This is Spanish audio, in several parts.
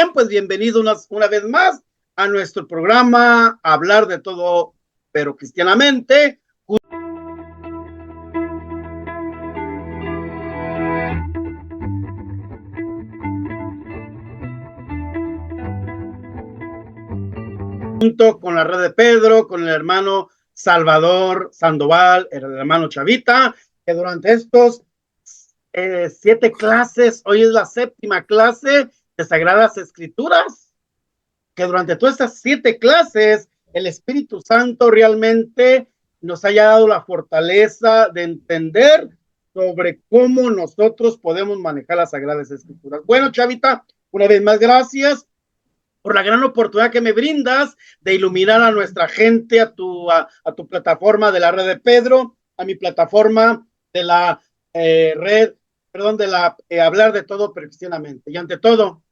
Bien, pues bienvenido una vez más a nuestro programa Hablar de Todo, pero Cristianamente. Junto con la red de Pedro, con el hermano Salvador Sandoval, el hermano Chavita, que durante estos 7 clases, hoy es la 7ª clase de Sagradas Escrituras, que durante todas estas 7 clases el Espíritu Santo realmente nos haya dado la fortaleza de entender sobre cómo nosotros podemos manejar las Sagradas Escrituras. Bueno, Chavita, una vez más, gracias por la gran oportunidad que me brindas de iluminar a nuestra gente, a tu plataforma de la red de Pedro, a mi plataforma de la red, perdón, de la Hablar de Todo, pero Cristianamente. Y ante todo,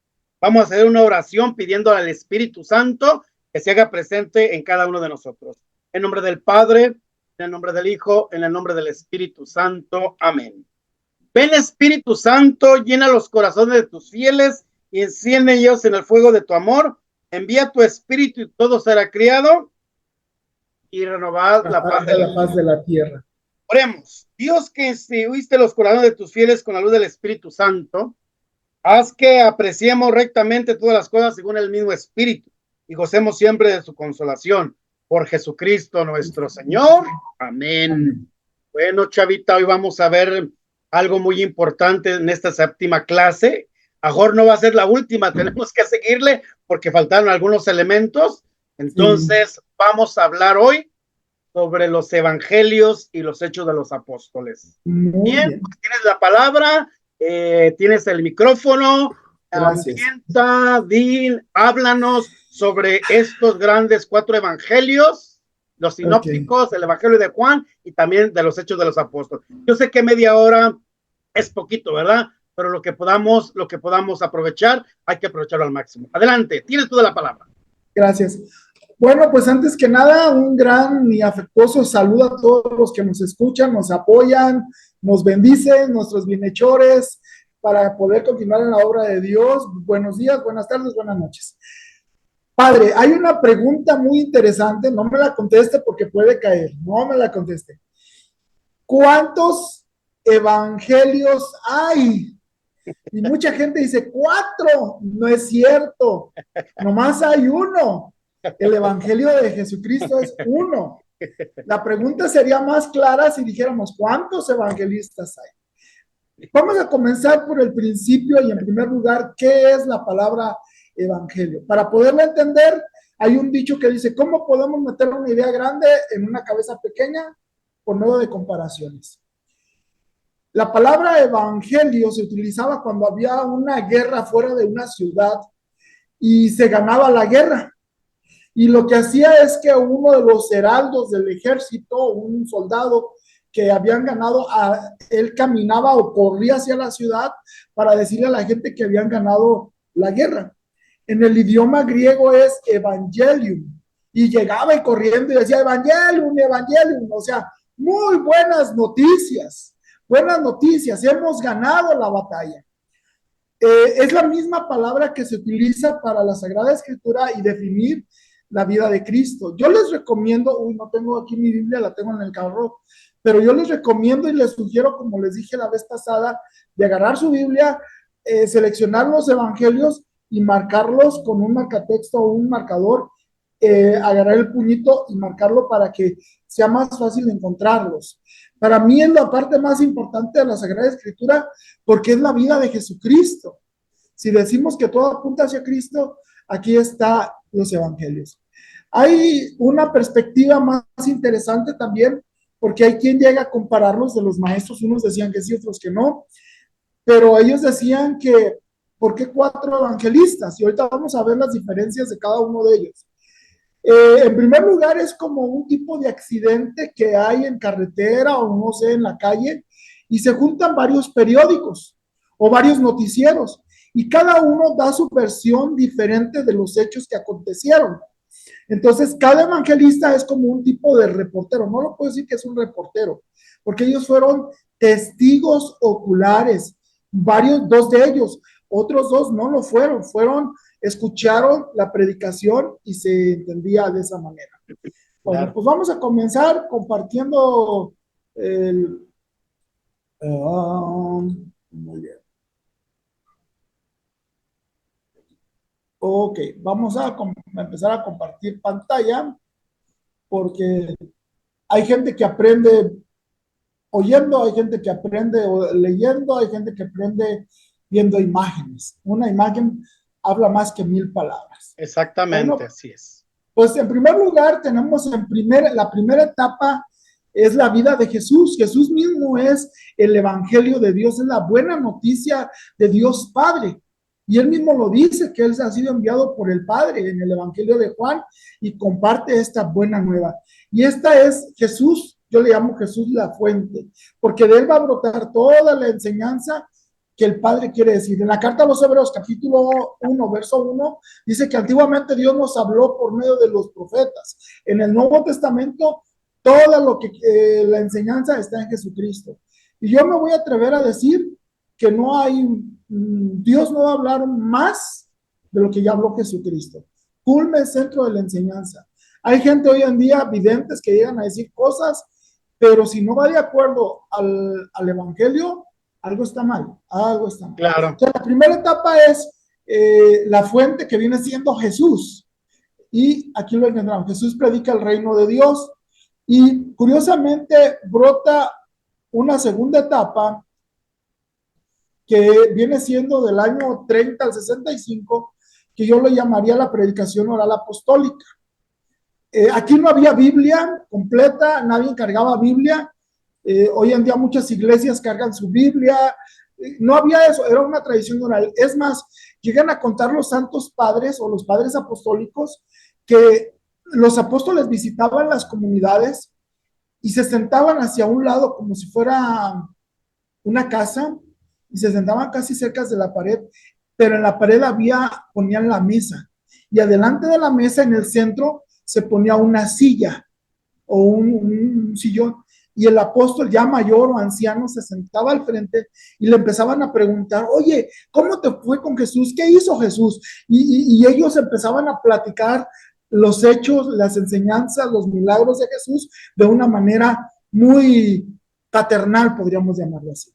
vamos a hacer una oración pidiendo al Espíritu Santo que se haga presente en cada uno de nosotros. En nombre del Padre, en el nombre del Hijo, en el nombre del Espíritu Santo. Amén. Ven, Espíritu Santo, llena los corazones de tus fieles y enciende ellos en el fuego de tu amor. Envía tu Espíritu y todo será criado y renovad la paz de la tierra. Oremos. Dios, que instruiste los corazones de tus fieles con la luz del Espíritu Santo, haz que apreciemos rectamente todas las cosas según el mismo Espíritu y gocemos siempre de su consolación. Por Jesucristo nuestro Señor. Amén. Bueno, Chavita, hoy vamos a ver algo muy importante en esta 7ª clase. A mejor no va a ser la última, tenemos que seguirle porque faltaron algunos elementos. Entonces, vamos a hablar hoy sobre los evangelios y los hechos de los apóstoles. Bien, pues tienes la palabra, tienes el micrófono. Háblanos sobre estos grandes 4 evangelios, los sinópticos, el evangelio de Juan y también de los hechos de los apóstoles. Yo sé que media hora es poquito, ¿verdad? Pero lo que podamos aprovechar, hay que aprovecharlo al máximo. Adelante, tienes toda la palabra. Gracias. Bueno, pues antes que nada, un gran y afectuoso saludo a todos los que nos escuchan, nos apoyan, nos bendicen, nuestros bienhechores, para poder continuar en la obra de Dios. Buenos días, buenas tardes, buenas noches. Padre, hay una pregunta muy interesante, no me la conteste porque puede caer, no me la conteste. ¿Cuántos evangelios hay? Y mucha gente dice, 4, no es cierto, nomás hay uno. El evangelio de Jesucristo es uno. La pregunta sería más clara si dijéramos, ¿cuántos evangelistas hay? Vamos a comenzar por el principio y en primer lugar, ¿qué es la palabra evangelio? Para poderla entender, hay un dicho que dice, ¿cómo podemos meter una idea grande en una cabeza pequeña? Por medio de comparaciones. La palabra evangelio se utilizaba cuando había una guerra fuera de una ciudad y se ganaba la guerra. Y lo que hacía es que uno de los heraldos del ejército, un soldado que habían ganado, él caminaba o corría hacia la ciudad para decirle a la gente que habían ganado la guerra. En el idioma griego es evangelium. Y llegaba y corriendo y decía evangelium, evangelium. O sea, muy buenas noticias. Buenas noticias, hemos ganado la batalla. Es la misma palabra que se utiliza para la Sagrada Escritura y definir la vida de Cristo. Yo les recomiendo, no tengo aquí mi Biblia, la tengo en el carro, pero yo les recomiendo y les sugiero, como les dije la vez pasada, de agarrar su Biblia, seleccionar los evangelios y marcarlos con un marcatexto o un marcador, agarrar el puñito y marcarlo para que sea más fácil encontrarlos. Para mí es la parte más importante de la Sagrada Escritura porque es la vida de Jesucristo. Si decimos que todo apunta hacia Cristo, aquí están los evangelios. Hay una perspectiva más interesante también, porque hay quien llega a compararlos de los maestros, unos decían que sí, otros que no, pero ellos decían que, ¿por qué 4 evangelistas? Y ahorita vamos a ver las diferencias de cada uno de ellos. En primer lugar, es como un tipo de accidente que hay en carretera o no sé, en la calle, y se juntan varios periódicos o varios noticieros, y cada uno da su versión diferente de los hechos que acontecieron. Entonces, cada evangelista es como un tipo de reportero. No lo puedo decir que es un reportero, porque ellos fueron testigos oculares, 2 de ellos, otros 2 no lo fueron escucharon la predicación y se entendía de esa manera. Bueno, Claro. pues vamos a comenzar compartiendo el... muy bien. Ok, vamos a empezar a compartir pantalla porque hay gente que aprende oyendo, hay gente que aprende leyendo, hay gente que aprende viendo imágenes. Una imagen habla más que 1000 palabras. Exactamente, Bueno, así es. pues en primer lugar tenemos la primera etapa es la vida de Jesús. Jesús mismo es el evangelio de Dios, es la buena noticia de Dios Padre. Y él mismo lo dice, que él ha sido enviado por el Padre en el evangelio de Juan y comparte esta buena nueva. Y esta es Jesús, yo le llamo Jesús la fuente, porque de él va a brotar toda la enseñanza que el Padre quiere decir. En la carta a los Hebreos, capítulo 1, verso 1, dice que antiguamente Dios nos habló por medio de los profetas. En el Nuevo Testamento, toda la enseñanza está en Jesucristo. Y yo me voy a atrever a decir que no hay, Dios no va a hablar más de lo que ya habló Jesucristo. Culme, centro de la enseñanza. Hay gente hoy en día, videntes, que llegan a decir cosas, pero si no va de acuerdo al Evangelio, algo está mal, algo está mal. Claro. Entonces, la primera etapa es la fuente que viene siendo Jesús. Y aquí lo encontramos. Jesús predica el reino de Dios y curiosamente brota una segunda etapa que viene siendo del año 30 al 65, que yo le llamaría la predicación oral apostólica. Aquí no había Biblia completa, nadie cargaba Biblia. Hoy en día muchas iglesias cargan su Biblia. No había eso, era una tradición oral. Es más, llegan a contar los santos padres o los padres apostólicos que los apóstoles visitaban las comunidades y se sentaban hacia un lado como si fuera una casa y se sentaban casi cerca de la pared, pero en la pared ponían la mesa y adelante de la mesa en el centro se ponía una silla o un sillón y el apóstol ya mayor o anciano se sentaba al frente y le empezaban a preguntar, oye, ¿cómo te fue con Jesús? ¿Qué hizo Jesús? Y ellos empezaban a platicar los hechos, las enseñanzas, los milagros de Jesús de una manera muy paternal, podríamos llamarlo así.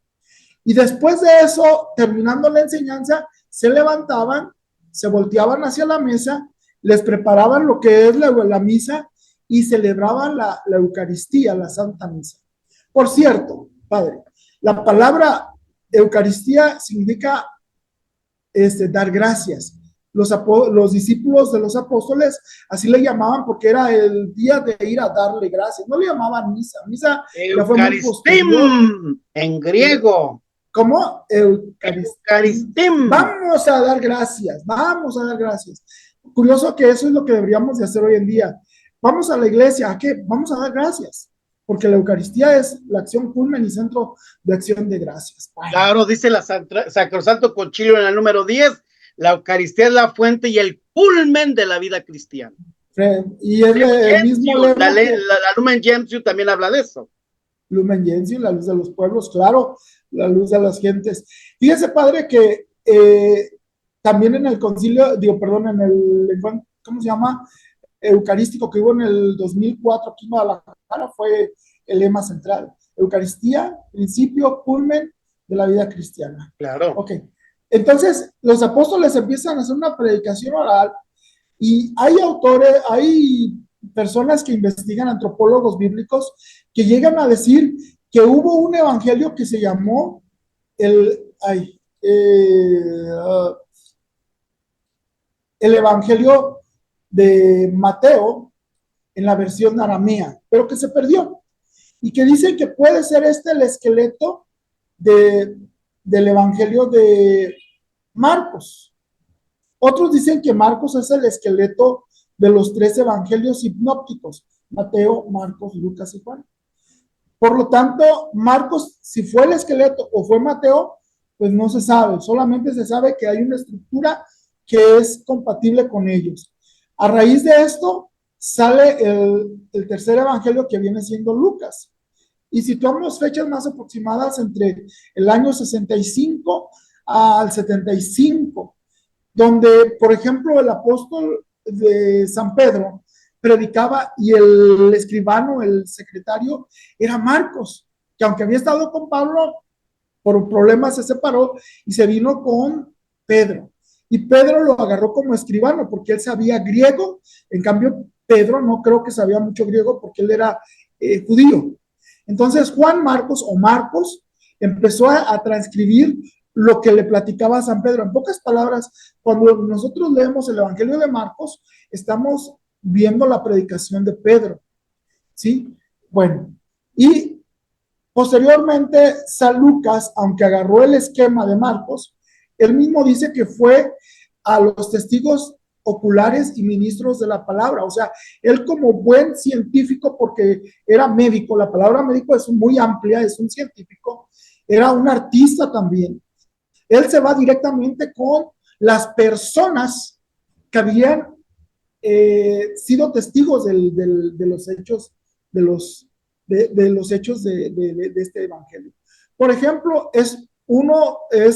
Y después de eso, terminando la enseñanza, se levantaban, se volteaban hacia la mesa, les preparaban lo que es la misa y celebraban la Eucaristía, la Santa Misa. Por cierto, Padre, la palabra Eucaristía significa dar gracias. Los discípulos de los apóstoles así le llamaban porque era el día de ir a darle gracias. No le llamaban misa. Misa ya fue muy posterior. En griego. ¿Cómo? Eucaristim. Vamos a dar gracias, vamos a dar gracias. Curioso que eso es lo que deberíamos de hacer hoy en día. Vamos a la iglesia, ¿a qué? Vamos a dar gracias, porque la Eucaristía es la acción culmen y centro de acción de gracias. Bueno. Claro, dice la Sacrosanto Concilio en el número 10, la Eucaristía es la fuente y el culmen de la vida cristiana. Y es el mismo lema la Lumen Gentium también habla de eso. Lumen Gentium, la luz de los pueblos, claro, la luz de las gentes. Fíjese, Padre, que también en el concilio, en el, ¿cómo se llama? Eucarístico que hubo en el 2004 aquí en Guadalajara fue el lema central. Eucaristía, principio, culmen de la vida cristiana. Claro. Ok. Entonces, los apóstoles empiezan a hacer una predicación oral y hay autores, hay personas que investigan, antropólogos bíblicos, que llegan a decir que hubo un evangelio que se llamó el evangelio de Mateo en la versión aramea, pero que se perdió y que dicen que puede ser el esqueleto del evangelio de Marcos. Otros dicen que Marcos es el esqueleto de los 3 evangelios sinópticos, Mateo, Marcos, Lucas y Juan. Por lo tanto, Marcos, si fue el esqueleto o fue Mateo, pues no se sabe, solamente se sabe que hay una estructura que es compatible con ellos. A raíz de esto, sale el tercer evangelio que viene siendo Lucas. Y situamos fechas más aproximadas entre el año 65 al 75. donde, por ejemplo, el apóstol de San Pedro predicaba y el escribano, el secretario, era Marcos, que aunque había estado con Pablo, por problemas se separó y se vino con Pedro. Y Pedro lo agarró como escribano porque él sabía griego, en cambio Pedro no creo que sabía mucho griego porque él era judío. Entonces Juan Marcos o Marcos empezó a transcribir lo que le platicaba a San Pedro. En pocas palabras, cuando nosotros leemos el Evangelio de Marcos, estamos viendo la predicación de Pedro, ¿sí? Bueno, y posteriormente San Lucas, aunque agarró el esquema de Marcos, él mismo dice que fue a los testigos oculares y ministros de la palabra, o sea, él como buen científico, porque era médico, la palabra médico es muy amplia, es un científico, era un artista también. Él se va directamente con las personas que habían sido testigos de los hechos, de los hechos de este evangelio. Por ejemplo, es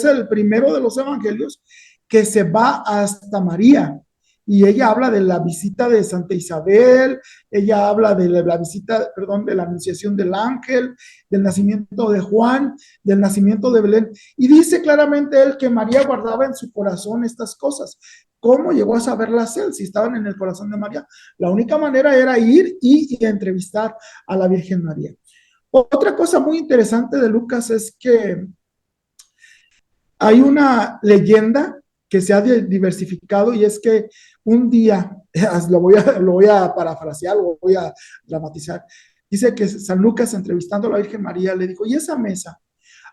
el primero de los evangelios que se va hasta María, y ella habla de la visita de Santa Isabel, ella habla de la visita, perdón, de la anunciación del ángel, del nacimiento de Juan, del nacimiento de Belén, y dice claramente él que María guardaba en su corazón estas cosas. ¿Cómo llegó a saberlas él si estaban en el corazón de María? La única manera era ir y entrevistar a la Virgen María. Otra cosa muy interesante de Lucas es que hay una leyenda que se ha diversificado, y es que un día, lo voy a parafrasear, lo voy a dramatizar, dice que San Lucas, entrevistando a la Virgen María, le dijo, ¿y esa mesa?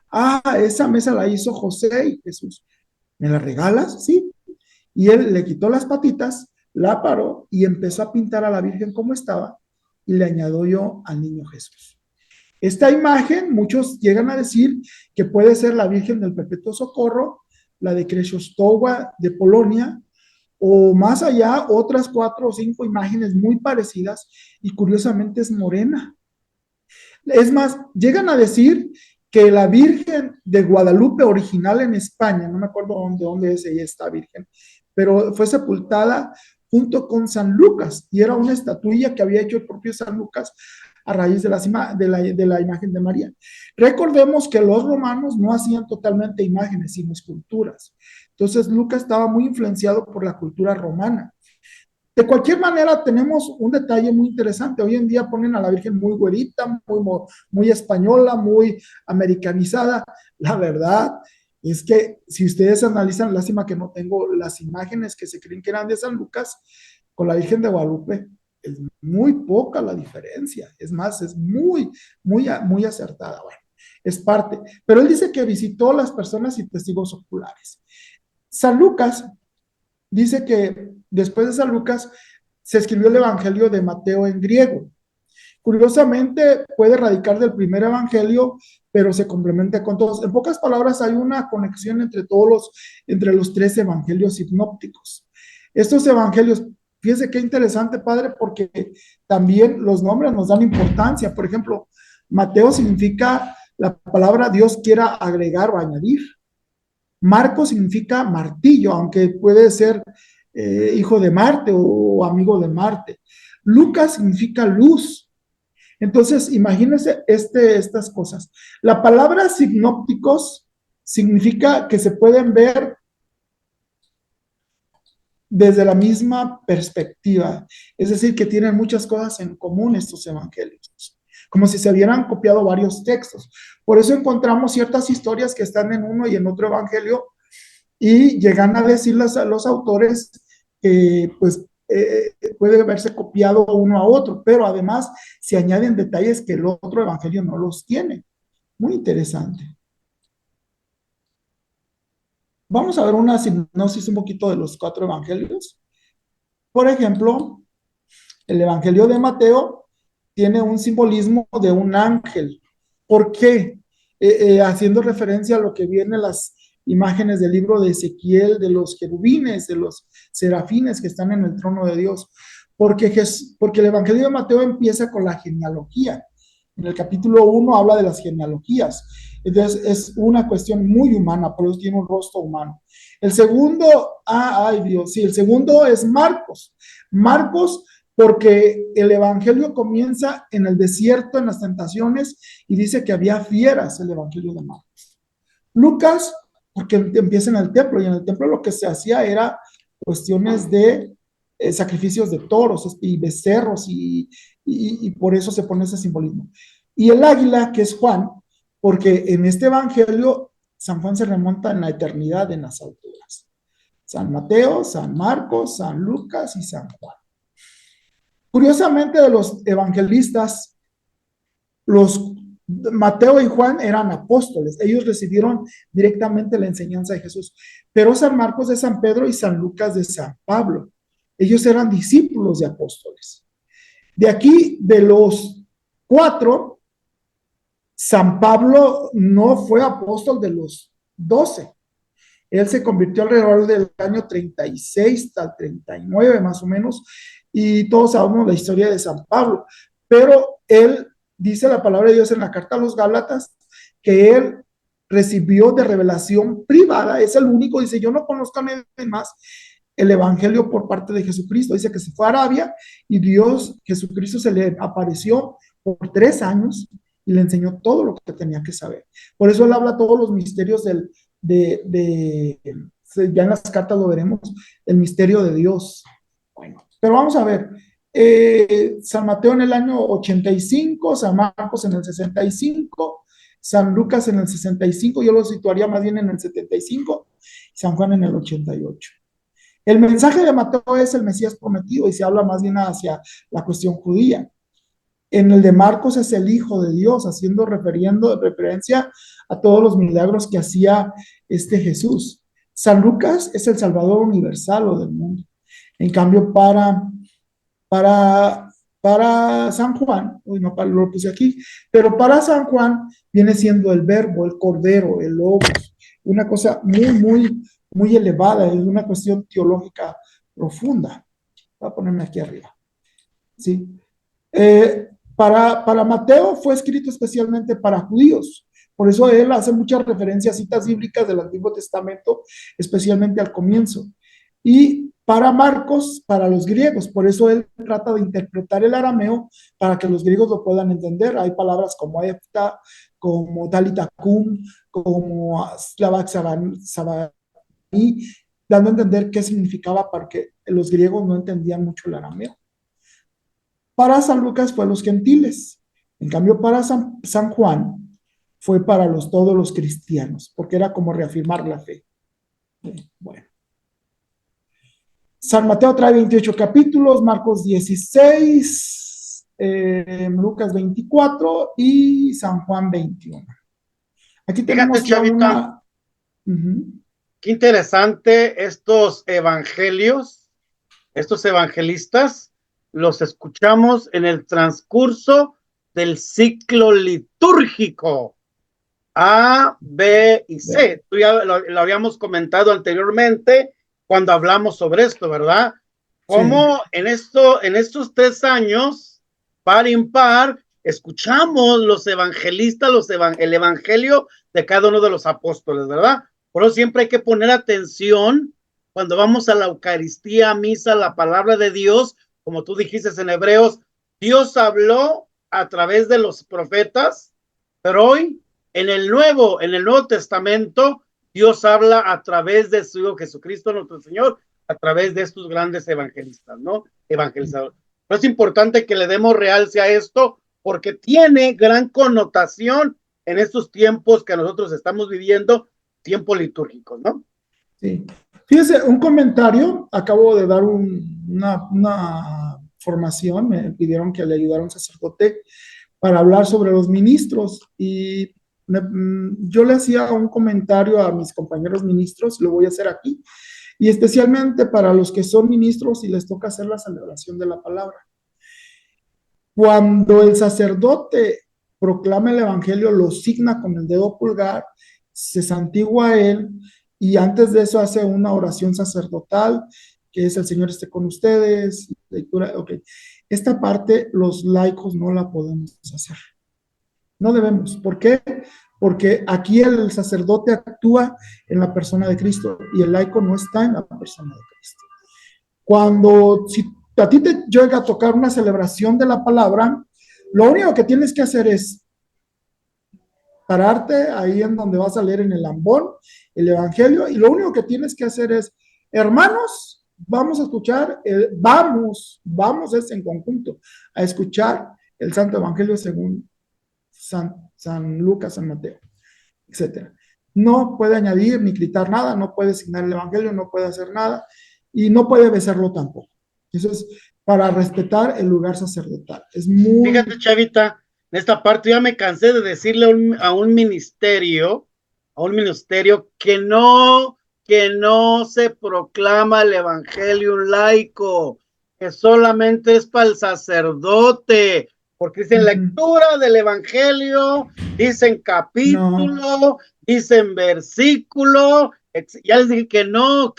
Ah, esa mesa la hizo José y Jesús. ¿Me la regalas? Sí. Y él le quitó las patitas, la paró y empezó a pintar a la Virgen como estaba, y le añadió al niño Jesús. Esta imagen, muchos llegan a decir que puede ser la Virgen del Perpetuo Socorro, la de Krzestowa de Polonia, o más allá, otras 4 o 5 imágenes muy parecidas, y curiosamente es morena. Es más, llegan a decir que la Virgen de Guadalupe original en España, no me acuerdo dónde es ella, esta Virgen, pero fue sepultada junto con San Lucas, y era una estatuilla que había hecho el propio San Lucas a raíz de la imagen de María. Recordemos que los romanos no hacían totalmente imágenes, sino esculturas. Entonces Lucas estaba muy influenciado por la cultura romana. De cualquier manera, tenemos un detalle muy interesante. Hoy en día ponen a la Virgen muy güerita, muy española, muy americanizada. La verdad es que si ustedes analizan, lástima que no tengo las imágenes que se creen que eran de San Lucas, con la Virgen de Guadalupe, es muy poca la diferencia. Es más, es muy acertada. Bueno, es parte. Pero él dice que visitó a las personas y testigos oculares. San Lucas dice que después de San Lucas se escribió el Evangelio de Mateo en griego. Curiosamente, puede radicar del primer evangelio, pero se complementa con todos. En pocas palabras, hay una conexión entre los 3 evangelios sinópticos. Estos evangelios, fíjese qué interesante, padre, porque también los nombres nos dan importancia. Por ejemplo, Mateo significa la palabra Dios quiera agregar o añadir. Marco significa martillo, aunque puede ser hijo de Marte o amigo de Marte. Lucas significa luz. Entonces, imagínense estas cosas. La palabra sinópticos significa que se pueden ver desde la misma perspectiva, es decir, que tienen muchas cosas en común estos evangelios, como si se hubieran copiado varios textos. Por eso encontramos ciertas historias que están en uno y en otro evangelio, y llegan a decirles a los autores que puede haberse copiado uno a otro, pero además se añaden detalles que el otro evangelio no los tiene. Muy interesante. Vamos a ver una sinopsis un poquito de los 4 evangelios. Por ejemplo, el evangelio de Mateo tiene un simbolismo de un ángel. ¿Por qué? Haciendo referencia a lo que viene en las imágenes del libro de Ezequiel, de los querubines, de los serafines que están en el trono de Dios. Porque el evangelio de Mateo empieza con la genealogía. En el capítulo 1 habla de las genealogías. Entonces es una cuestión muy humana, por eso tiene un rostro humano. El segundo, ay Dios, sí, el segundo es Marcos. Marcos, porque el evangelio comienza en el desierto, en las tentaciones, y dice que había fieras, el evangelio de Marcos. Lucas, porque empieza en el templo, y en el templo lo que se hacía era cuestiones de sacrificios de toros y becerros, y por eso se pone ese simbolismo. Y el águila, que es Juan, porque en este evangelio San Juan se remonta en la eternidad, en las alturas. San Mateo, San Marcos, San Lucas y San Juan. Curiosamente, de los evangelistas, los Mateo y Juan eran apóstoles, ellos recibieron directamente la enseñanza de Jesús, pero San Marcos de San Pedro y San Lucas de San Pablo, ellos eran discípulos de apóstoles. De aquí, de los cuatro, San Pablo no fue apóstol de los 12. Él se convirtió alrededor del año 36 al 39 más o menos, y todos sabemos la historia de San Pablo, pero él dice la palabra de Dios en la carta a los Gálatas que él recibió de revelación privada, es el único, dice, yo no conozco a nadie más el evangelio por parte de Jesucristo, dice que se fue a Arabia y Dios, Jesucristo se le apareció por 3 años y le enseñó todo lo que tenía que saber. Por eso él habla todos los misterios ya en las cartas lo veremos, el misterio de Dios. Bueno, pero vamos a ver, San Mateo en el año 85, San Marcos en el 65, San Lucas en el 65, yo lo situaría más bien en el 75, San Juan en el 88. El mensaje de Mateo es el Mesías prometido y se habla más bien hacia la cuestión judía. En el de Marcos es el Hijo de Dios, refiriendo referencia a todos los milagros que hacía este Jesús. San Lucas es el Salvador universal o del mundo. En cambio, para San Juan, no lo puse aquí, pero para San Juan viene siendo el Verbo, el Cordero, el Logos, una cosa muy, muy, muy elevada, es una cuestión teológica profunda. Voy a ponerme aquí arriba. ¿Sí? Para Mateo fue escrito especialmente para judíos, por eso él hace muchas referencias a citas bíblicas del Antiguo Testamento, especialmente al comienzo. Y para Marcos, para los griegos, por eso él trata de interpretar el arameo para que los griegos lo puedan entender. Hay palabras como efta, como talitakum, como slavak sabani, dando a entender qué significaba porque los griegos no entendían mucho el arameo. Para San Lucas fue los gentiles. En cambio, para San Juan fue para todos los cristianos, porque era como reafirmar la fe. Bueno. San Mateo trae 28 capítulos, Marcos 16, Lucas 24 y San Juan 21. Aquí tenemos Fíjate, Chavita, qué interesante estos evangelios, estos evangelistas, los escuchamos en el transcurso del ciclo litúrgico A, B y C. Tú ya lo habíamos comentado anteriormente cuando hablamos sobre esto, ¿verdad? Como sí. en estos 3 años, par impar, escuchamos los evangelistas, el evangelio de cada uno de los apóstoles, ¿verdad? Por eso siempre hay que poner atención cuando vamos a la Eucaristía, misa, la palabra de Dios, como tú dijiste en Hebreos, Dios habló a través de los profetas, pero hoy en el Nuevo Testamento, Dios habla a través de su Hijo Jesucristo, nuestro Señor, a través de estos grandes evangelistas, ¿no? Evangelizadores. Pero es importante que le demos realce a esto porque tiene gran connotación en estos tiempos que nosotros estamos viviendo, tiempos litúrgicos, ¿no? Sí. Fíjese, un comentario, acabo de dar una formación, me pidieron que le ayudara a un sacerdote para hablar sobre los ministros y yo le hacía un comentario a mis compañeros ministros, lo voy a hacer aquí, y especialmente para los que son ministros y les toca hacer la celebración de la palabra. Cuando el sacerdote proclama el evangelio, lo signa con el dedo pulgar, se santigua a él, y antes de eso hace una oración sacerdotal, que es el Señor esté con ustedes, lectura, okay. Esta parte los laicos no la podemos hacer. No debemos. ¿Por qué? porque aquí el sacerdote actúa en la persona de Cristo y el laico no está en la persona de Cristo. Cuando, si a ti te llega a tocar una celebración de la palabra, lo único que tienes que hacer es pararte ahí en donde vas a leer en el ambón el evangelio, y lo único que tienes que hacer es, hermanos, vamos a escuchar, vamos es en conjunto, a escuchar el santo evangelio según San Lucas, San Mateo, etcétera. No puede añadir ni quitar nada, no puede signar el evangelio, no puede hacer nada, y no puede besarlo tampoco. Eso es para respetar el lugar sacerdotal. Es muy... Fíjate, Chavita, en esta parte ya me cansé de decirle a un ministerio que no se proclama el evangelio laico, que solamente es para el sacerdote, porque dicen lectura del evangelio, dicen capítulo, dicen versículo, ya les dije que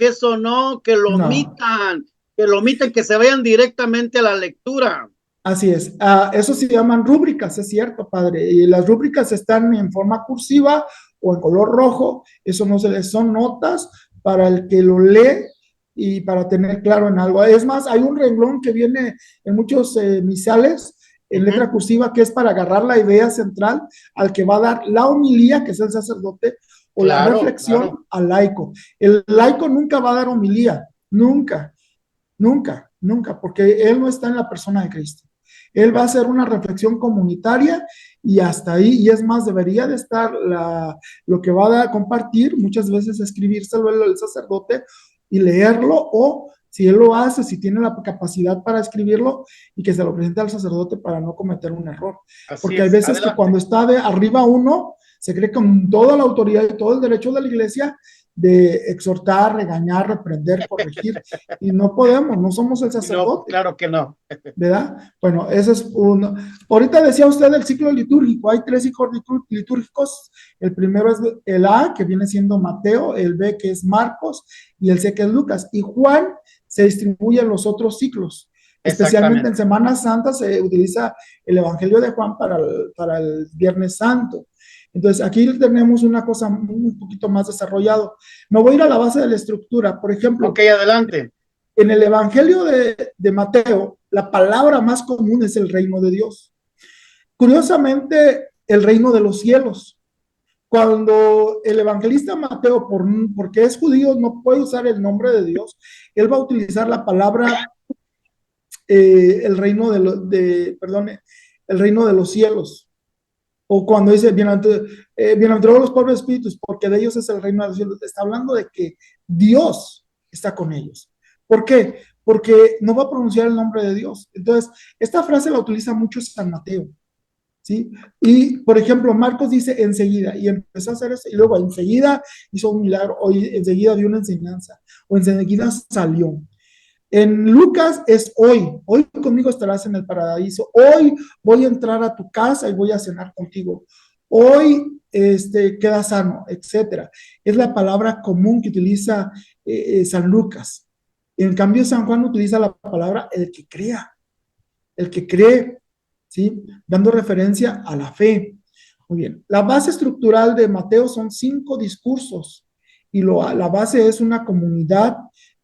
eso no, que lo omitan, que se vayan directamente a la lectura. Así es. Eso se llaman rúbricas, es cierto, padre. Y las rúbricas están en forma cursiva o en color rojo. Eso no se les son notas para el que lo lee y para tener claro en algo. Es más, hay un renglón que viene en muchos misales en letra cursiva que es para agarrar la idea central al que va a dar la homilía, que es el sacerdote, o la reflexión al laico. El laico nunca va a dar homilía, nunca, porque él no está en la persona de Cristo. Él va a hacer una reflexión comunitaria y hasta ahí, y es más, debería de estar lo que va a compartir, muchas veces escribírselo el sacerdote y leerlo, o si él lo hace, si tiene la capacidad para escribirlo y que se lo presente al sacerdote para no cometer un error. Porque hay veces que cuando está de arriba uno, se cree con toda la autoridad y todo el derecho de la iglesia de exhortar, regañar, reprender, corregir, y no podemos, no somos el sacerdote. No, claro que no. ¿Verdad? Bueno, ese es uno. Ahorita decía usted el ciclo litúrgico, hay 3 ciclos litúrgicos, el primero es el A, que viene siendo Mateo, el B, que es Marcos, y el C, que es Lucas, y Juan se distribuye en los otros ciclos. Especialmente en Semana Santa se utiliza el Evangelio de Juan para el Viernes Santo. Entonces, aquí tenemos una cosa un poquito más desarrollado. Me voy a ir a la base de la estructura. Por ejemplo, ok, adelante. En el Evangelio de Mateo, la palabra más común es el reino de Dios. Curiosamente, el reino de los cielos. Cuando el evangelista Mateo, porque es judío, no puede usar el nombre de Dios, él va a utilizar la palabra el reino el reino de los cielos. O cuando dice, bienaventurados los pobres espíritus, porque de ellos es el reino de los cielos. Está hablando de que Dios está con ellos. ¿Por qué? Porque no va a pronunciar el nombre de Dios. Entonces, esta frase la utiliza mucho San Mateo, ¿sí? Y, por ejemplo, Marcos dice enseguida, y empezó a hacer eso, y luego enseguida hizo un milagro, o enseguida dio una enseñanza, o enseguida salió. En Lucas es hoy conmigo estarás en el paraíso, hoy voy a entrar a tu casa y voy a cenar contigo, hoy queda sano, etcétera. Es la palabra común que utiliza San Lucas. En cambio, San Juan utiliza la palabra el que cree, ¿sí? Dando referencia a la fe. Muy bien, la base estructural de Mateo son 5 discursos y la base es una comunidad.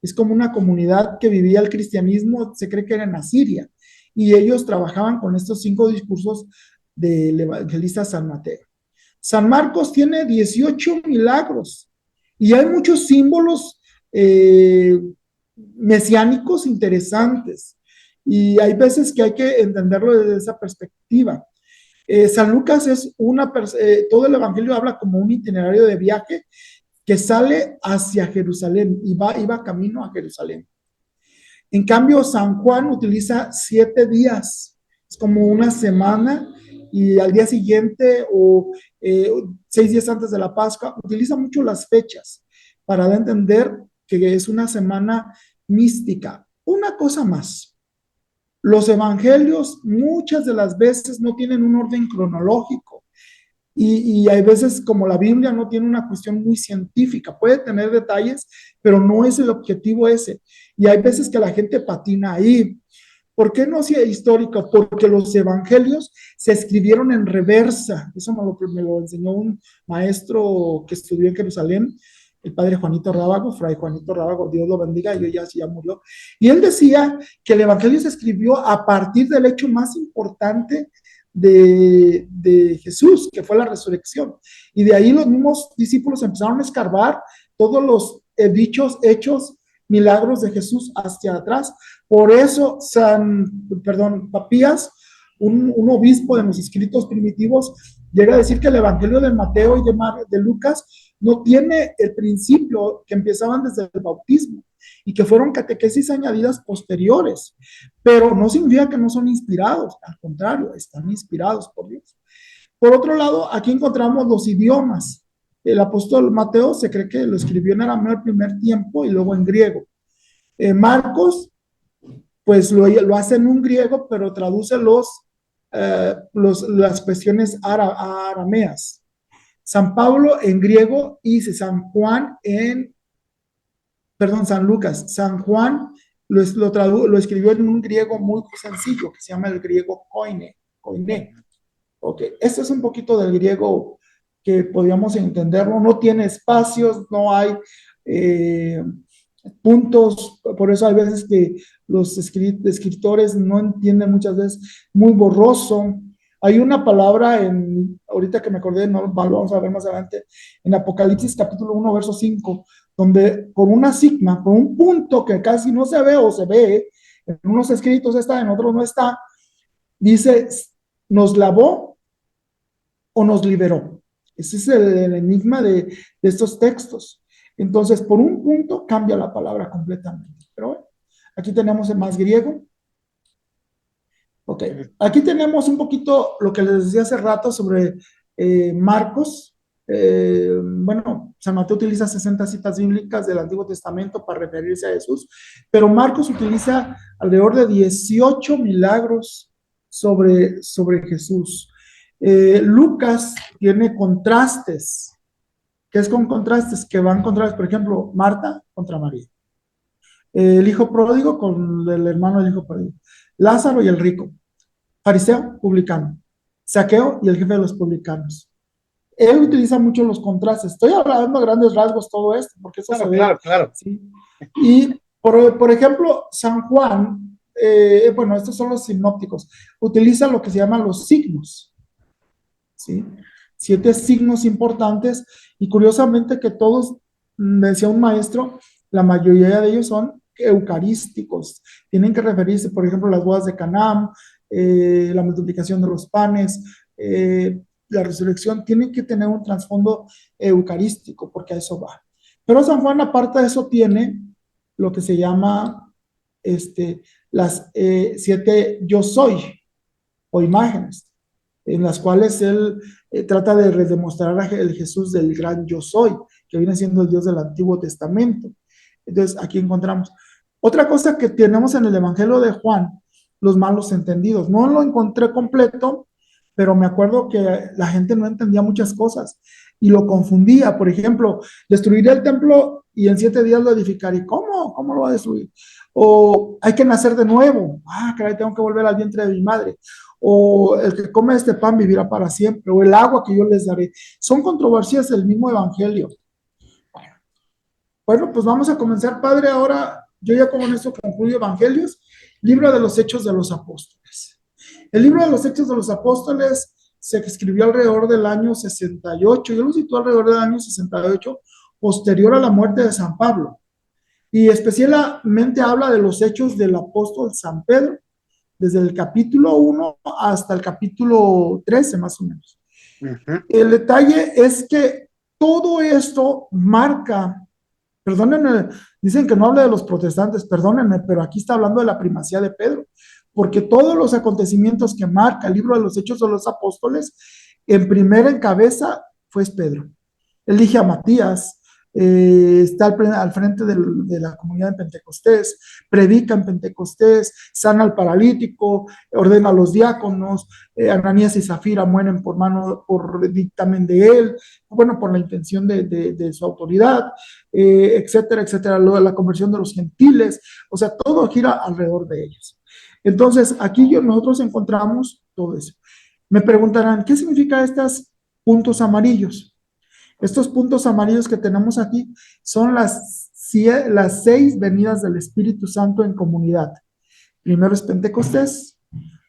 Es como una comunidad que vivía el cristianismo, se cree que era en Asiria, y ellos trabajaban con estos 5 discursos del evangelista San Mateo. San Marcos tiene 18 milagros, y hay muchos símbolos mesiánicos interesantes, y hay veces que hay que entenderlo desde esa perspectiva. San Lucas es todo el evangelio habla como un itinerario de viaje, que sale hacia Jerusalén y iba camino a Jerusalén. En cambio, San Juan utiliza 7 días, es como una semana, y al día siguiente o 6 días antes de la Pascua, utiliza mucho las fechas para dar a entender que es una semana mística. Una cosa más, los evangelios muchas de las veces no tienen un orden cronológico. Y hay veces, como la Biblia no tiene una cuestión muy científica, puede tener detalles, pero no es el objetivo ese. Y hay veces que la gente patina ahí. ¿Por qué no es histórica? Porque los evangelios se escribieron en reversa. Eso me lo enseñó un maestro que estudió en Jerusalén, el padre Juanito Rábago, fray Juanito Rábago, Dios lo bendiga, yo ya murió. Y él decía que el evangelio se escribió a partir del hecho más importante de Jesús, que fue la resurrección. Y de ahí los mismos discípulos empezaron a escarbar todos los dichos, hechos, milagros de Jesús hacia atrás. Por eso Papías, un obispo de los escritos primitivos, llega a decir que el evangelio de Mateo y de Lucas no tiene el principio que empezaban desde el bautismo y que fueron catequesis añadidas posteriores, pero no significa que no son inspirados, al contrario, están inspirados por Dios. Por otro lado, aquí encontramos los idiomas. El apóstol Mateo se cree que lo escribió en arameo el primer tiempo y luego en griego. Marcos, pues lo hace en un griego, pero traduce las cuestiones arameas. San Pablo en griego y San Lucas. San Juan lo escribió en un griego muy sencillo, que se llama el griego koine. Ok, este es un poquito del griego que podríamos entenderlo. No tiene espacios, no hay puntos, por eso hay veces que los escritores no entienden muchas veces, muy borroso. Hay una palabra ahorita que me acordé, no lo vamos a ver más adelante, en Apocalipsis capítulo 1, verso 5, donde por una sigma, por un punto que casi no se ve o se ve, en unos escritos está, en otros no está, dice, ¿nos lavó o nos liberó? Ese es el enigma de estos textos. Entonces, por un punto cambia la palabra completamente. Pero bueno, aquí tenemos más griego. Ok, aquí tenemos un poquito lo que les decía hace rato sobre Marcos. Bueno, San Mateo utiliza 60 citas bíblicas del Antiguo Testamento para referirse a Jesús, pero Marcos utiliza alrededor de 18 milagros sobre Jesús. Lucas tiene contrastes. ¿Qué es con contrastes? Que van contrastes, por ejemplo, Marta contra María. El hijo pródigo con el hermano del hijo pródigo. Lázaro y el rico. Fariseo, publicano. Saqueo y el jefe de los publicanos. Él utiliza mucho los contrastes. Estoy hablando a grandes rasgos todo esto, porque eso claro, se ve. Claro. ¿Sí? Y, por ejemplo, San Juan, bueno, estos son los sinópticos, utiliza lo que se llaman los signos. ¿Sí? 7 signos importantes, y curiosamente que todos, me decía un maestro, la mayoría de ellos son eucarísticos, tienen que referirse, por ejemplo, a las bodas de Caná, la multiplicación de los panes, la resurrección, tienen que tener un trasfondo eucarístico, porque a eso va. Pero San Juan, aparte de eso, tiene lo que se llama las 7 yo soy, o imágenes, en las cuales él trata de demostrar el Jesús del gran yo soy, que viene siendo el Dios del Antiguo Testamento. Entonces, aquí encontramos. Otra cosa que tenemos en el Evangelio de Juan, los malos entendidos. No lo encontré completo, pero me acuerdo que la gente no entendía muchas cosas y lo confundía. Por ejemplo, destruiré el templo y en 7 días lo edificaré. ¿Cómo? ¿Cómo lo va a destruir? O hay que nacer de nuevo. Ah, caray, tengo que volver al vientre de mi madre. O el que come este pan vivirá para siempre, o el agua que yo les daré. Son controversias del mismo evangelio. Bueno, pues vamos a comenzar, padre. Ahora, yo ya con esto concluyo Evangelios, libro de los Hechos de los Apóstoles. El libro de los Hechos de los Apóstoles se escribió alrededor del año 68, yo lo situé alrededor del año 68, posterior a la muerte de San Pablo. Y especialmente habla de los hechos del apóstol San Pedro, desde el capítulo 1 hasta el capítulo 13, más o menos. El detalle es que todo esto marca, perdónenme, dicen que no hable de los protestantes, perdónenme, pero aquí está hablando de la primacía de Pedro, porque todos los acontecimientos que marca el libro de los Hechos de los Apóstoles, en primera en cabeza fue Pedro. Elige a Matías, está al frente de la comunidad de Pentecostés, predica en Pentecostés, sana al paralítico, ordena a los diáconos, Ananías y Zafira mueren por dictamen de él, bueno, por la intención de su autoridad, etcétera, etcétera, la conversión de los gentiles, o sea, todo gira alrededor de ellos. Entonces, aquí nosotros encontramos todo eso. Me preguntarán, ¿qué significa estos puntos amarillos? Estos puntos amarillos que tenemos aquí son las 6 venidas del Espíritu Santo en comunidad. Primero es Pentecostés,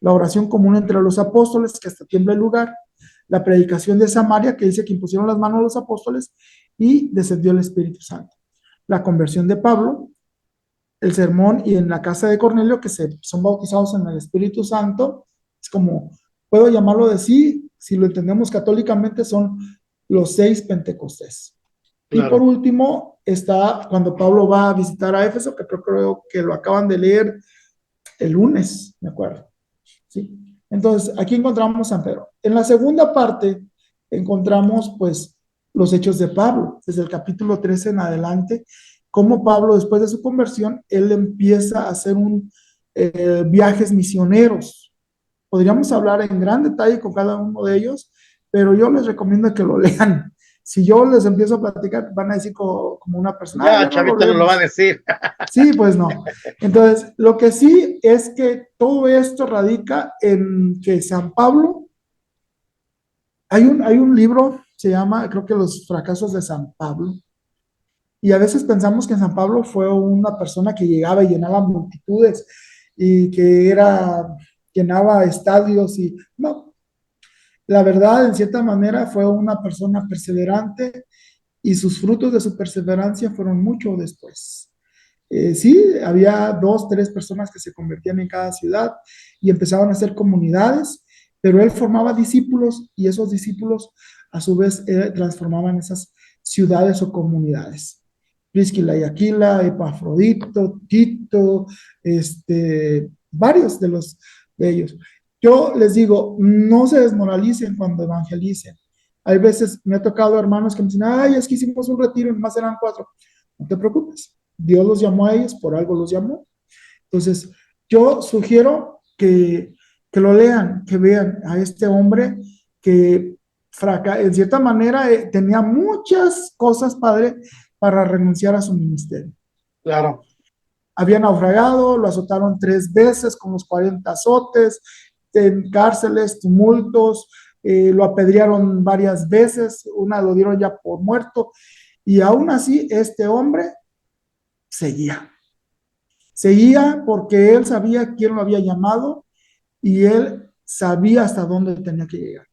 la oración común entre los apóstoles, que hasta tiembla el lugar, la predicación de Samaria, que dice que impusieron las manos a los apóstoles y descendió el Espíritu Santo. La conversión de Pablo, el sermón y en la casa de Cornelio, que son bautizados en el Espíritu Santo, es como, puedo llamarlo de sí, si lo entendemos católicamente, son los 6 Pentecostés. Claro. Y por último, está cuando Pablo va a visitar a Éfeso, que creo que lo acaban de leer el lunes, me acuerdo. ¿Sí? Entonces, aquí encontramos San Pedro. En la segunda parte, encontramos, pues, los hechos de Pablo, desde el capítulo 13 en adelante, cómo Pablo, después de su conversión, él empieza a hacer viajes misioneros. Podríamos hablar en gran detalle con cada uno de ellos, pero yo les recomiendo que lo lean. Si yo les empiezo a platicar, van a decir como una persona. Ya, Chavita no lo va a decir. Sí, pues no. Entonces, lo que sí es que todo esto radica en que San Pablo, hay un libro, se llama, creo que Los fracasos de San Pablo, y a veces pensamos que San Pablo fue una persona que llegaba y llenaba multitudes y que llenaba estadios y no. La verdad, en cierta manera, fue una persona perseverante y sus frutos de su perseverancia fueron mucho después. Sí, había 2, 3 personas que se convertían en cada ciudad y empezaban a hacer comunidades, pero él formaba discípulos y esos discípulos a su vez transformaban esas ciudades o comunidades. Priscila y Aquila, Epafrodito, Tito, varios de ellos. Yo les digo, no se desmoralicen cuando evangelicen. Hay veces me ha tocado hermanos que me dicen, ay, es que hicimos un retiro y más eran 4. No te preocupes, Dios los llamó a ellos, por algo los llamó. Entonces, yo sugiero que lo lean, que vean a este hombre que en cierta manera tenía muchas cosas, padre, para renunciar a su ministerio. Claro. Había naufragado, lo azotaron 3 veces con los 40 azotes, en cárceles, tumultos, lo apedrearon varias veces, una lo dieron ya por muerto, y aún así este hombre seguía porque él sabía quién lo había llamado y él sabía hasta dónde tenía que llegar.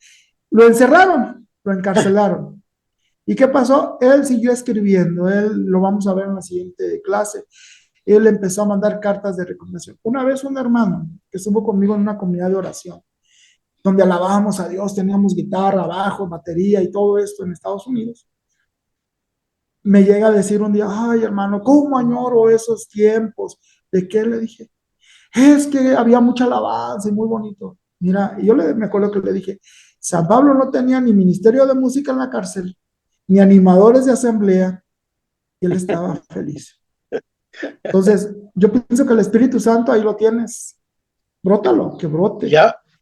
Lo encerraron, lo encarcelaron. ¿Y qué pasó? Él siguió escribiendo, lo vamos a ver en la siguiente clase. Él empezó a mandar cartas de recomendación. Una vez un hermano que estuvo conmigo en una comunidad de oración, donde alabábamos a Dios, teníamos guitarra, bajo, batería y todo esto en Estados Unidos, me llega a decir un día, ay hermano, ¿cómo añoro esos tiempos? ¿De qué? Le dije, es que había mucha alabanza y muy bonito. Mira, y yo me acuerdo que le dije, San Pablo no tenía ni ministerio de música en la cárcel, ni animadores de asamblea, y él estaba feliz. Entonces, yo pienso que el Espíritu Santo ahí lo tienes. Brótalo, que brote.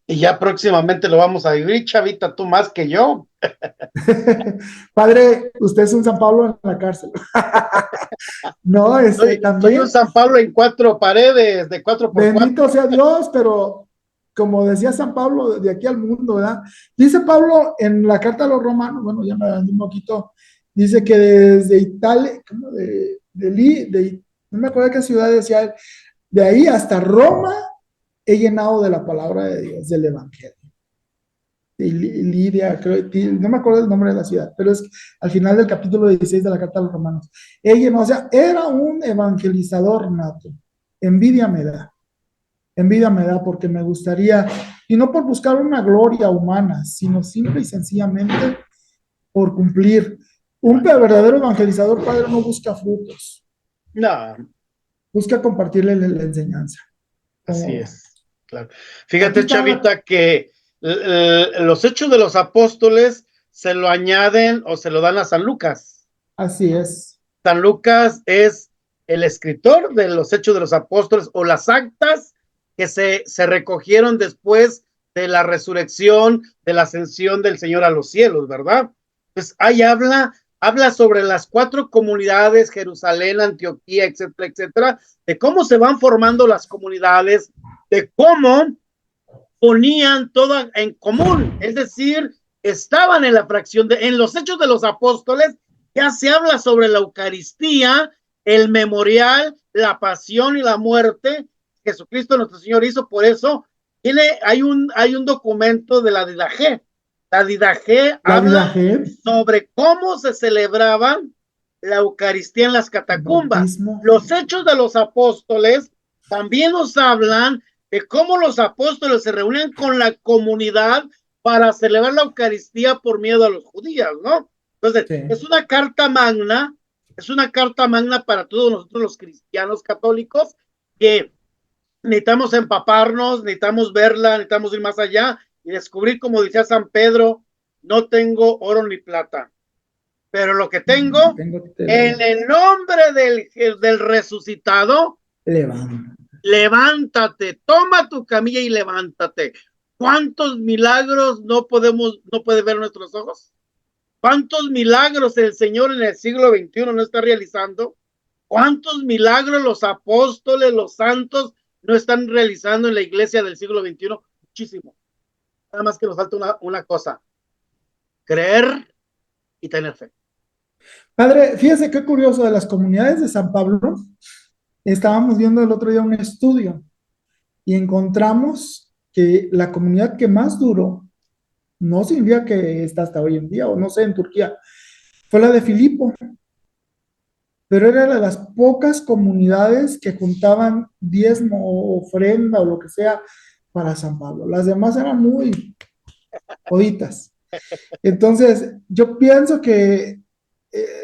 Y ya próximamente lo vamos a vivir, Chavita, tú más que yo. Padre, usted es un San Pablo en la cárcel. No, también. Soy un San Pablo en 4 paredes, de 4 por 4. Bendito sea Dios, pero como decía San Pablo, de aquí al mundo, ¿verdad? Dice Pablo en la carta a los romanos, bueno, ya me adelanté un poquito, dice que desde Italia, ¿cómo? No me acuerdo de qué ciudad decía él, de ahí hasta Roma he llenado de la palabra de Dios, del Evangelio. Lidia, creo, no me acuerdo el nombre de la ciudad, pero es al final del capítulo 16 de la carta a los romanos. Ella, o sea, era un evangelizador nato. Envidia me da porque me gustaría, y no por buscar una gloria humana, sino simple y sencillamente por cumplir. Un verdadero evangelizador, padre, no busca frutos. No. Busca compartirle la enseñanza. Así es, claro. Fíjate, Chavita, que los hechos de los apóstoles se lo añaden o se lo dan a San Lucas. Así es. San Lucas es el escritor de los hechos de los apóstoles o las actas que se recogieron después de la resurrección, de la ascensión del Señor a los cielos, ¿verdad? Pues ahí habla sobre las 4 comunidades, Jerusalén, Antioquía, etcétera, etcétera, de cómo se van formando las comunidades, de cómo ponían todo en común, es decir, estaban en la fracción en los Hechos de los Apóstoles, ya se habla sobre la Eucaristía, el memorial, la pasión y la muerte que Jesucristo nuestro Señor hizo. Por eso hay un documento de la Didache. La Didache habla sobre cómo se celebraban la Eucaristía en las catacumbas. Los Hechos de los Apóstoles también nos hablan de cómo los apóstoles se reunían con la comunidad para celebrar la Eucaristía por miedo a los judíos, ¿no? Entonces, sí, es una carta magna para todos nosotros los cristianos católicos, que necesitamos empaparnos, necesitamos verla, necesitamos ir más allá y descubrir, como decía San Pedro, no tengo oro ni plata, pero lo que tengo en el nombre del resucitado, levántate, toma tu camilla y levántate. ¿Cuántos milagros no puede ver nuestros ojos? ¿Cuántos milagros el Señor en el siglo XXI no está realizando? ¿Cuántos milagros los apóstoles, los santos no están realizando en la iglesia del siglo XXI? Muchísimo. Nada más que nos falta una cosa: creer y tener fe. Padre, fíjese qué curioso, de las comunidades de San Pablo, estábamos viendo el otro día un estudio y encontramos que la comunidad que más duró, no significa que está hasta hoy en día, o no sé, en Turquía, fue la de Filipo, pero era de las pocas comunidades que juntaban diezmo, ofrenda o lo que sea para San Pablo. Las demás eran muy joditas. Entonces, yo pienso que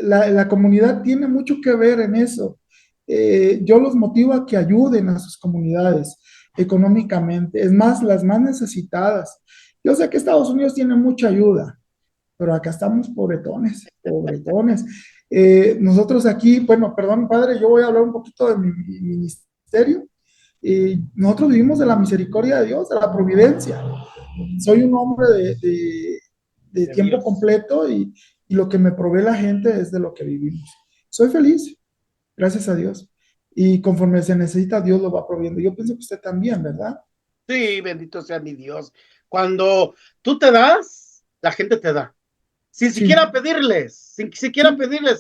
la comunidad tiene mucho que ver en eso. Yo los motivo a que ayuden a sus comunidades económicamente, es más, las más necesitadas. Yo sé que Estados Unidos tiene mucha ayuda, pero acá estamos pobretones, pobretones. Nosotros aquí, bueno, perdón, padre, yo voy a hablar un poquito de mi ministerio. Nosotros vivimos de la misericordia de Dios, de la providencia. Soy un hombre de tiempo Dios completo y lo que me provee la gente es de lo que vivimos. Soy feliz, gracias a Dios. Y conforme se necesita, Dios lo va proveyendo. Yo pienso que usted también, ¿verdad? Sí, bendito sea mi Dios. Cuando tú te das, la gente te da. Sin siquiera pedirles,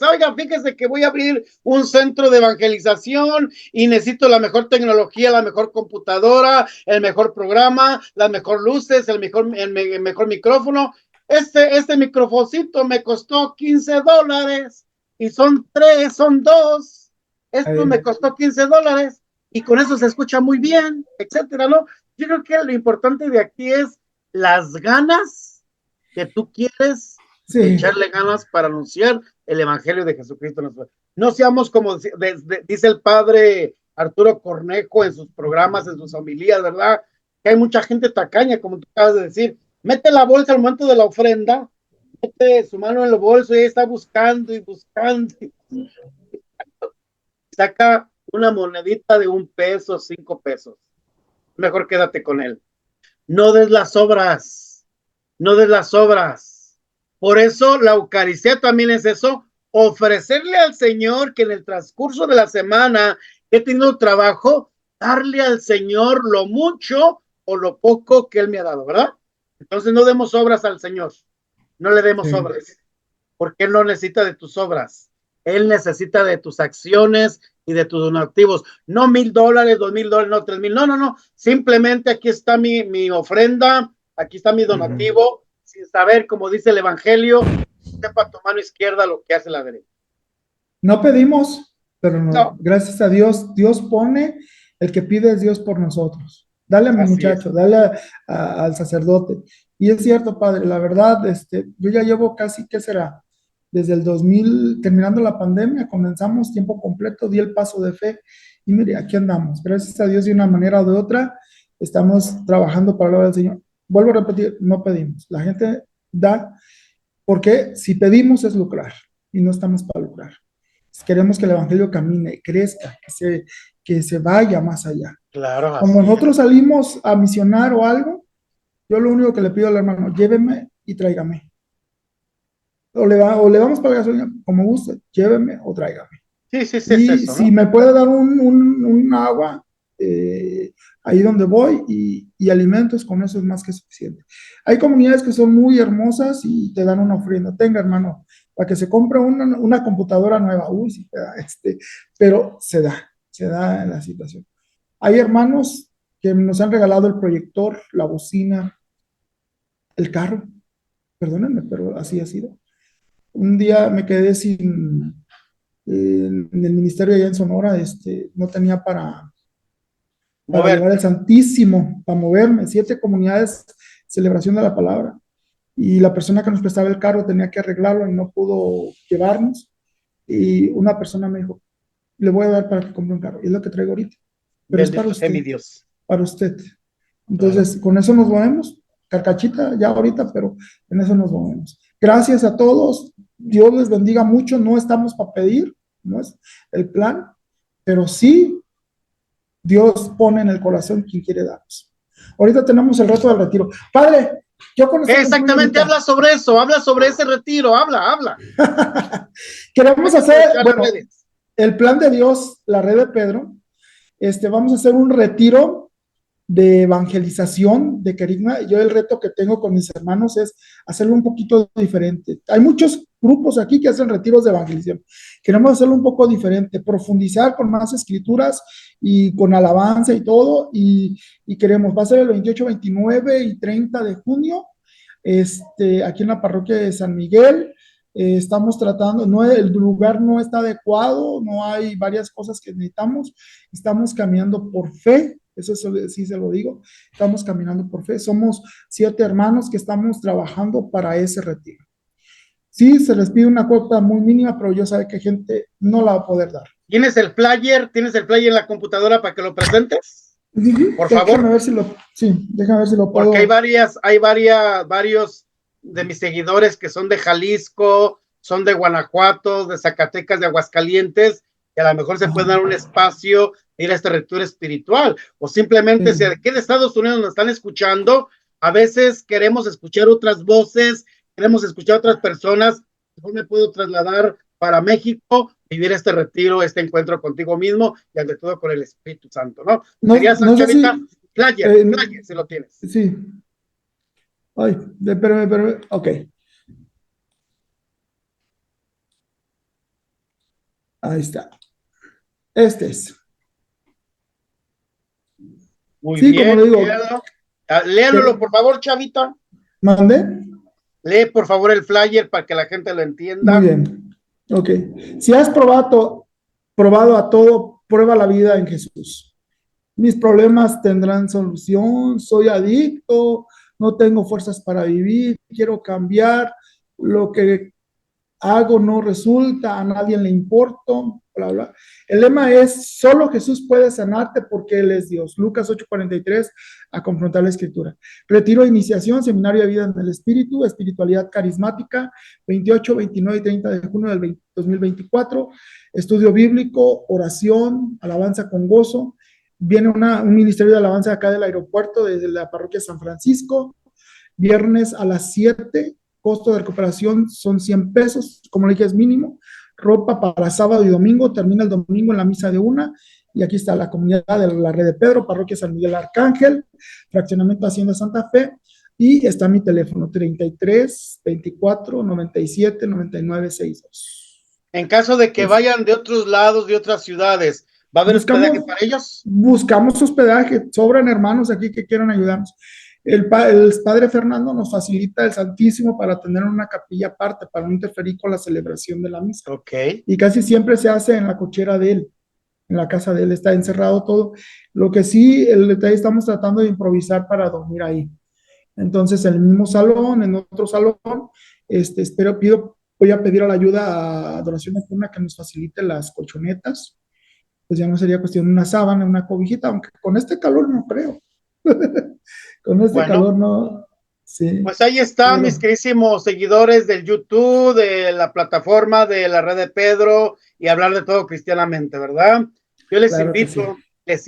oiga, fíjese que voy a abrir un centro de evangelización y necesito la mejor tecnología, la mejor computadora, el mejor programa, las mejores luces, el mejor micrófono. Este microfocito me costó $15 y son 2. Esto me costó $15 y con eso se escucha muy bien, etcétera, ¿no? Yo creo que lo importante de aquí es las ganas que tú quieres, sí, echarle ganas para anunciar el evangelio de Jesucristo. No seamos como dice el padre Arturo Cornejo en sus programas, en sus homilías, ¿verdad? Que hay mucha gente tacaña, como tú acabas de decir. Mete la bolsa al momento de la ofrenda, mete su mano en el bolso y está buscando y buscando. Saca una monedita de $1, $5. Mejor quédate con él. No des las obras. No des las obras. Por eso la Eucaristía también es eso, ofrecerle al Señor que en el transcurso de la semana he tenido trabajo, darle al Señor lo mucho o lo poco que Él me ha dado, ¿verdad? Entonces no demos obras al Señor, no le demos obras, porque Él no necesita de tus obras, Él necesita de tus acciones y de tus donativos, no $1,000, $2,000, no $3,000, no, simplemente aquí está mi ofrenda, aquí está mi donativo, sin saber, como dice el Evangelio, sepa tu mano izquierda lo que hace la derecha. No pedimos, pero no. Gracias a Dios, Dios pone, el que pide es Dios por nosotros. Dale a mi muchacho, dale al sacerdote. Y es cierto, padre, la verdad, yo ya llevo casi, ¿qué será? Desde el 2000, terminando la pandemia, comenzamos tiempo completo, di el paso de fe y mire, aquí andamos. Gracias a Dios, de una manera o de otra, estamos trabajando para la obra del Señor. Vuelvo a repetir, no pedimos. La gente da, porque si pedimos es lucrar y no estamos para lucrar. Queremos que el evangelio camine, crezca, que se vaya más allá. Claro. Cuando nosotros salimos a misionar o algo, yo lo único que le pido al hermano, lléveme y tráigame. O le vamos para la gasolina, como guste, lléveme o tráigame. Sí, y es eso, ¿no? Si me puede dar un agua, ahí donde voy y alimentos, con eso es más que suficiente. Hay comunidades que son muy hermosas y te dan una ofrenda. Tenga, hermano, para que se compre una computadora nueva. Uy, sí, pero se da la situación. Hay hermanos que nos han regalado el proyector, la bocina, el carro. Perdónenme, pero así ha sido. Un día me quedé sin, en el ministerio allá en Sonora, no tenía para Mover. llevar el Santísimo, para moverme, 7 comunidades, celebración de la palabra. Y la persona que nos prestaba el carro tenía que arreglarlo y no pudo llevarnos. Y una persona me dijo, le voy a dar para que compre un carro. Y es lo que traigo ahorita. Pero es Bendito sea mi Dios. para usted. Claro. Entonces, con eso nos movemos. Carcachita ya ahorita, pero en eso nos movemos. Gracias a todos. Dios les bendiga mucho. No estamos para pedir, no es el plan, pero sí Dios pone en el corazón quien quiere darnos. Ahorita tenemos el reto del retiro. Padre, yo con ¿Qué exactamente habla sobre eso? Habla sobre ese retiro. Habla. Queremos hacer, bueno, el plan de Dios, la red de Pedro. Vamos a hacer un retiro de evangelización de Querigma. Yo el reto que tengo con mis hermanos es hacerlo un poquito diferente. Hay muchos grupos aquí que hacen retiros de evangelización. Queremos hacerlo un poco diferente, profundizar con más escrituras y con alabanza y todo. Y queremos, va a ser el 28, 29 y 30 de junio, aquí en la parroquia de San Miguel. Estamos tratando, no, el lugar no está adecuado, no hay varias cosas que necesitamos. Estamos caminando por fe. Eso sí se lo digo, estamos caminando por fe. Somos 7 hermanos que estamos trabajando para ese retiro. Sí, se les pide una cuota muy mínima, pero yo sé que gente no la va a poder dar. ¿Tienes el flyer en la computadora para que lo presentes? Por favor. Déjame ver si lo puedo. Porque hay varios de mis seguidores que son de Jalisco, son de Guanajuato, de Zacatecas, de Aguascalientes, y a lo mejor se puede dar un espacio ir a este retiro espiritual, o simplemente si aquí de Estados Unidos nos están escuchando, a veces queremos escuchar otras voces, queremos escuchar otras personas, mejor me puedo trasladar para México, vivir este retiro, este encuentro contigo mismo, y ante todo con el Espíritu Santo, ¿no? Sería Chavita, flyer, si lo tienes. Sí. Ay, pero, ok. Ahí está. Este es. Muy bien, como lo digo. Léalo, por favor, Chavita. ¿Mande? Lee, por favor, el flyer para que la gente lo entienda. Muy bien. Ok. Si has probado a todo, prueba la vida en Jesús. Mis problemas tendrán solución, soy adicto, no tengo fuerzas para vivir, quiero cambiar, lo que hago no resulta, a nadie le importo, bla, bla. El lema es, solo Jesús puede sanarte porque Él es Dios. Lucas 8:43, a confrontar la Escritura. Retiro de iniciación, seminario de vida en el Espíritu, espiritualidad carismática, 28, 29 y 30 de junio del 2024. Estudio bíblico, oración, alabanza con gozo. Viene un ministerio de alabanza acá del aeropuerto, desde la parroquia San Francisco, viernes a las 7, costo de recuperación son 100 pesos, como le dije es mínimo, ropa para sábado y domingo, termina el domingo en la misa de 1, y aquí está la comunidad de la red de Pedro, parroquia San Miguel Arcángel, fraccionamiento Hacienda Santa Fe, y está mi teléfono 33 24 97 99 62. En caso de que vayan de otros lados, de otras ciudades, ¿va a haber hospedaje para ellos? Buscamos hospedaje, sobran hermanos aquí que quieran ayudarnos. El padre Fernando nos facilita el Santísimo para tener una capilla aparte, para no interferir con la celebración de la misa. Okay. Y casi siempre se hace en la cochera de él, en la casa de él, está encerrado todo. Lo que sí, el detalle, estamos tratando de improvisar para dormir ahí. Entonces, en el mismo salón, en otro salón, voy a pedir a la ayuda a Adoración Nocturna que nos facilite las colchonetas. Pues ya no sería cuestión de una sábana, una cobijita, aunque con este calor no creo. Con este calor no. Sí. Pues ahí está, mis queridísimos seguidores del YouTube, de la plataforma de la red de Pedro, y hablar de todo cristianamente, ¿verdad? Yo les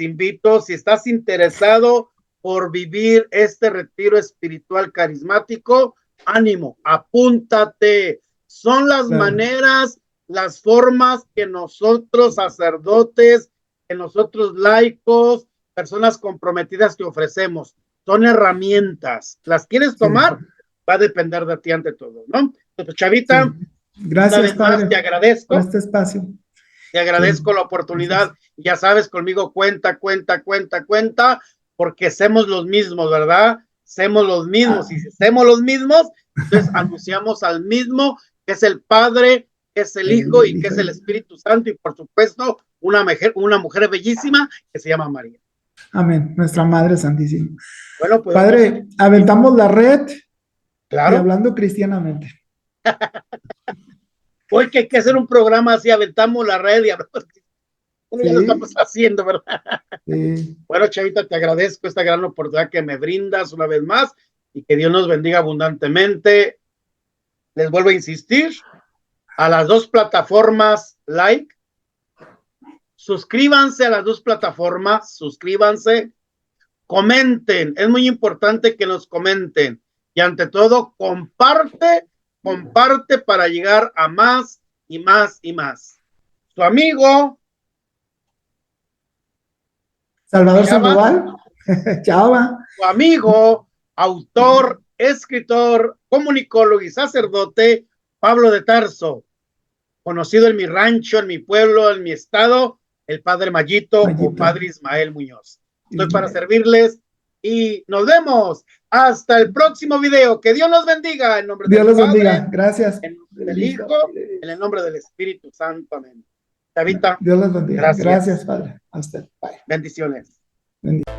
invito, si estás interesado por vivir este retiro espiritual carismático, ánimo, apúntate. Son las maneras, las formas que nosotros sacerdotes, que nosotros laicos, personas comprometidas que ofrecemos. Son herramientas. ¿Las quieres tomar? Sí. Va a depender de ti ante todo, ¿no? Entonces, Chavita, Sí. Gracias, una vez padre, más te agradezco. por este espacio. Te agradezco Sí. la oportunidad. Gracias. Ya sabes, conmigo cuenta, porque somos los mismos, ¿verdad? Somos los mismos. Y si somos los mismos, entonces anunciamos al mismo, que es el Padre, que es el Hijo y que es el Espíritu Santo. Y por supuesto, una mujer bellísima que se llama María. Amén. Nuestra Madre Santísima. Bueno, pues Padre, aventamos la red y claro. hablando cristianamente. Hoy que hay que hacer un programa así, aventamos la red y hablamos. Bueno, ya lo estamos haciendo, ¿verdad? Sí. Bueno, Chavita, te agradezco esta gran oportunidad que me brindas una vez más y que Dios nos bendiga abundantemente. Les vuelvo a insistir, a las dos plataformas like, suscríbanse a las dos plataformas, suscríbanse, comenten, es muy importante que nos comenten y ante todo comparte para llegar a más y más y más. Su amigo Salvador Sandoval, Chava. Su amigo, autor, escritor, comunicólogo y sacerdote, Pablo de Tarso, conocido en mi rancho, en mi pueblo, en mi estado, el Padre Mayito o Padre Ismael Muñoz. Estoy para servirles y nos vemos hasta el próximo video. Que Dios los bendiga en nombre del Padre, gracias, en nombre del Hijo, en el nombre del Espíritu Santo. Amén. Chavita, Dios los bendiga. Gracias, gracias, Padre. A usted. Bye. Bendiciones. Bendiciones.